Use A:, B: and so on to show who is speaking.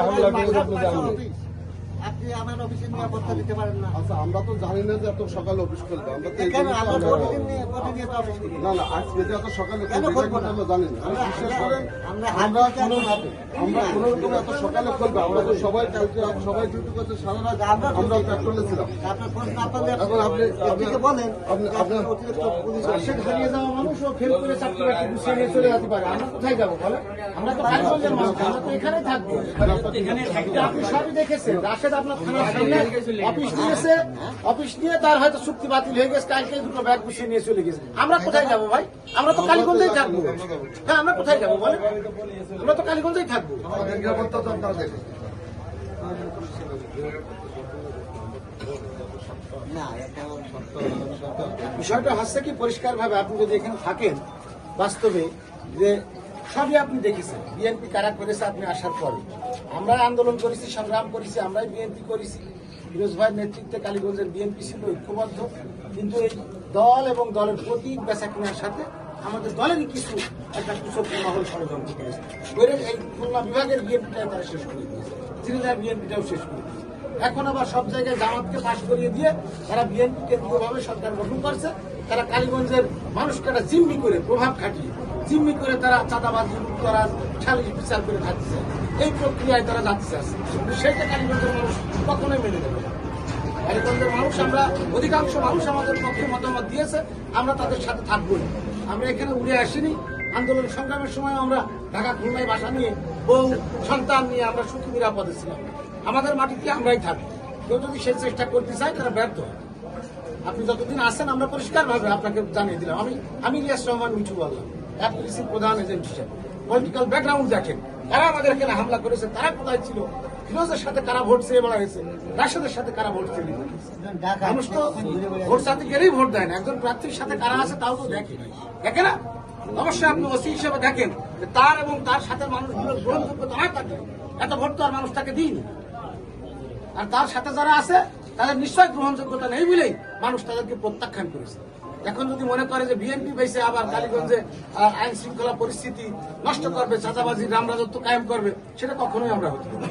A: হামলা করে
B: আপনি আমার অফিসে নিরাপত্তা দিতে পারেন না।
A: আচ্ছা, আমরা তো জানি না যে এত সকালে অফিস খুলবে। আমরা তো
B: কেন আমরা প্রতিদিন তো অফিস করি
A: না না, আজকে যে এত সকালে
B: কেন খুলবো না?
A: আমরা জানি না। বিশেষ করে
B: আমরা
A: আমরা কোনো রকম এত সকালে খুলবে। আমরা তো সবাই কালকে সবাই ডিউটি করছে সারা রাত, আমরা পেট্রোলে ছিলাম।
B: আপনার খোঁজ না পেলে
A: এখন আপনি
B: বলেন
A: আপনার
B: অতিরিক্ত পুলিশ
C: রাশেদ হারিয়ে যাওয়া মানুষ ও ফেল করে চাকরি বাকরি গুছিয়ে নিয়ে চলে যেতে পারে। আমরা কোথায় যাবো বলে? আমরা তো কালীগঞ্জের মানুষ, আমরা তো এখানে থাকবো। আপনি সবই দেখেছেন, রাশেদ আপনার থানার সামনে অফিস নিয়েছে, অফিস নিয়ে তার হয়তো চুক্তি বাতিল হয়ে গেছে, কালকে দুটো ব্যাগ গুছিয়ে নিয়ে চলে গেছে। আমরা কোথায় যাবো ভাই? আমরা তো কালীগঞ্জেই থাকবো। হ্যাঁ, আমরা কোথায় যাবো বলে? আমরা তো কালীগঞ্জেই থাকবো।
A: আমাদের নিরাপত্তা তো আপনারা দেখেন।
B: না এটা
C: বিষয়টা হচ্ছে কি, পরিষ্কার ভাবে আপনি যদি এখানে থাকেন বাস্তবে, যে সবই আপনি দেখেছেন বিএনপি কারা করেছে আপনি আসার পরে। আমরা আন্দোলন করেছি, সংগ্রাম করেছি, আমরাই বিএনপি করেছি। ফিরোজ ভাইয়ের নেতৃত্বে কালীগঞ্জের বিএনপি ছিল ঐক্যবদ্ধ, কিন্তু এই দল এবং দলের প্রতীক বেচা কেনার সাথে আমাদের দলেরই কিছু একটা কুচক্রী মহল ষড়যন্ত্র করেছে। করে এই খুলনা বিভাগের বিএনপিটাই তারা শেষ করে দিয়েছে, চিনিদার বিএনপিটাও শেষ করে দিয়েছে। এখন আবার সব জায়গায় জামাতকে পাশ করিয়ে দিয়ে তারা বিএনপি কেন্দ্রীয়ভাবে সরকার গঠন করছে। তারা কালীগঞ্জের মানুষকে একটা জিম্মি করে, প্রভাব খাটিয়ে জিম্মি করে তারা চাঁদাবাজি করার সালিশ বিচার করে থাকছে। এই প্রক্রিয়ায় তারা যাচ্ছে চাচ্ছে, কিন্তু সেইটা কালীগঞ্জের মানুষ কখনোই মেনে নেবে না। কালীগঞ্জের মানুষ, আমরা অধিকাংশ মানুষ আমাদের পক্ষে মতামত দিয়েছে, আমরা তাদের সাথে থাকবোই। আমরা এখানে উড়ে আসিনি। আন্দোলন সংগ্রামের সময় আমরা ঢাকা খুলনায় বাসা নিয়ে, বউ সন্তান নিয়ে আমরা সুখী নিরাপদে ছিলাম। আমাদের মাটিতে আমরাই থাকি। কেউ যদি সেই চেষ্টা করতে চায় তারা ব্যর্থ হয়। আপনি যতদিন আসেন আমরা পরিষ্কার ভাবে আপনাকে জানিয়ে দিলাম। আমি ইলিয়াস রহমান মিঠু বললাম, এফপিসির প্রধান এজেন্ট হিসেবে। পলিটিক্যাল ব্যাকগ্রাউন্ড দেখেন, কারা আমাদের এখানে হামলা করেছে, তারা কোথায় ছিল, ফিরোজের সাথে কারা ভোট চেয়ে বেড়া হয়েছে, রাশেদের সাথে কারা ভোট চেয়ে বেড়াচ্ছে। মানুষ তো ভোট সাথে গেলেই ভোট দেয় না, একজন প্রার্থীর সাথে কারা আছে তাও তো দেখে না। অবশ্যই আপনি ওসি হিসেবে দেখেন যে তার এবং তার সাথে মানুষগুলোর গ্রহণযোগ্যতা না থাকে, এত ভোট তো আর মানুষ তাকে দিইনি। আর তার সাথে যারা আছে তাদের নিশ্চয় গ্রহণযোগ্যতা নেই বলেই মানুষ তাদেরকে প্রত্যাখ্যান করেছে। এখন যদি মনে করে যে বিএনপি বেসে আবার কালীগঞ্জে আইন শৃঙ্খলা পরিস্থিতি নষ্ট করবে, চাঁদাবাজি রামরাজত্ব কায়েম করবে, সেটা কখনোই আমরা হতে পারি না।